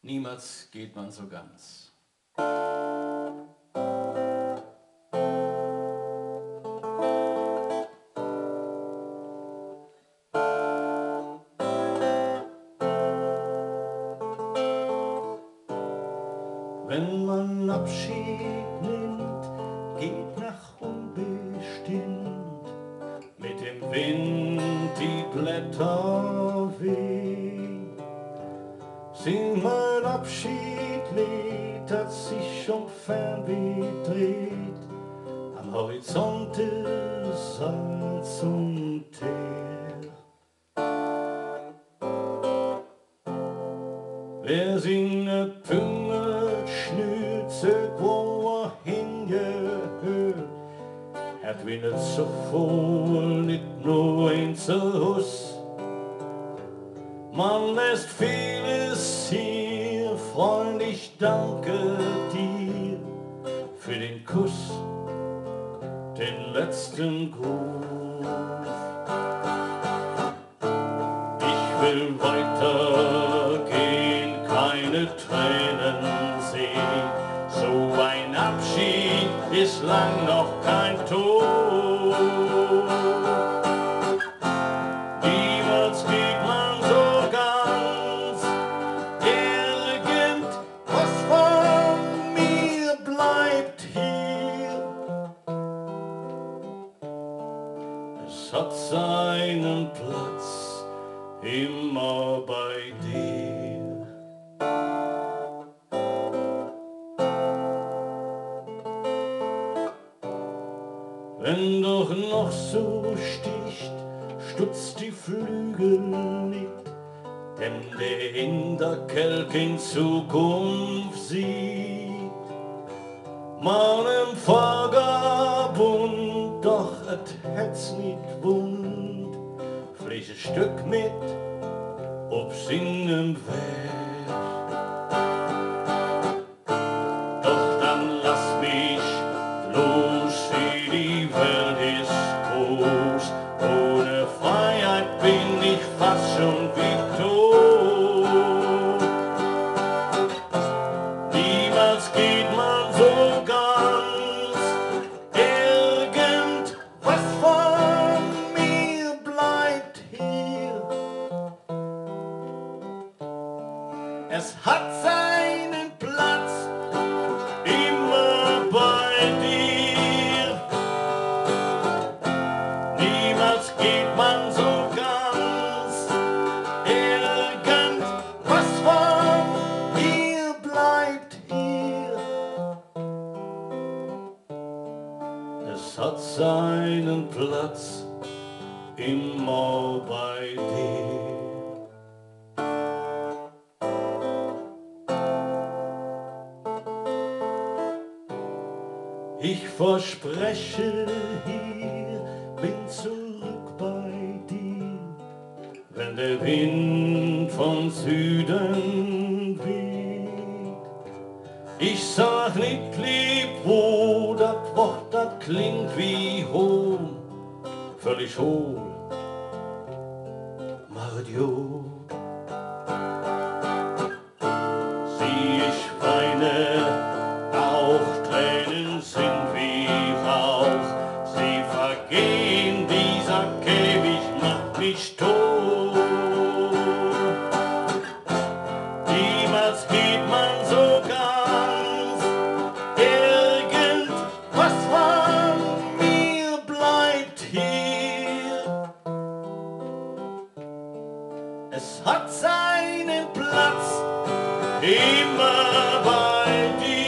Niemals geht man so ganz. Wenn man Abschied nimmt, geht nach unbestimmt, mit dem Wind die Blätter wehen. Sing mein Abschiedlied, das sich schon Fernweh dreht, am Horizont ist Salz und Teer. Wer singe Püngel, Schnüze, wo er hingehört, hat wie nicht so voll, nicht nur ein Hus. Man lässt vieles hier, Freund, ich danke dir für den Kuss, den letzten Gruß. Ich will weitergehen, keine Tränen sehen, so ein Abschied ist lang noch kein Tod. Niemals geht man so ganz, irgendwas von mir bleibt hier. Es hat seinen Platz immer bei dir. Wenn doch noch so sticht, stutzt die Flügel nicht, denn der Hinterkelk in Zukunft sieht. Meinem Vagabund, doch et hätt's nicht wund, fliegt ein Stück mit, ob singen wär. Doch dann lass mich los, die Welt ist groß, ohne Freiheit bin ich fast schon wie tot. Niemals geht man so ganz, irgendwas von mir bleibt hier. Es hat seinen Platz immer bei dir. Niemals geht man so ganz, irgendwas von mir bleibt hier. Es hat seinen Platz immer bei dir. Ich verspreche hier, bin zurück bei dir, wenn der Wind von Süden weht. Ich sag nicht lieb wo, das Wort, das klingt wie Hohn, völlig hohl, machet Jod. Sieh, ich weine, auch Tränen sind wie Rauch, sie vergehen, dieser Käfig macht mich tot. Niemals geht man so ganz, irgendwas von mir bleibt hier. Es hat seinen Platz immer bei dir.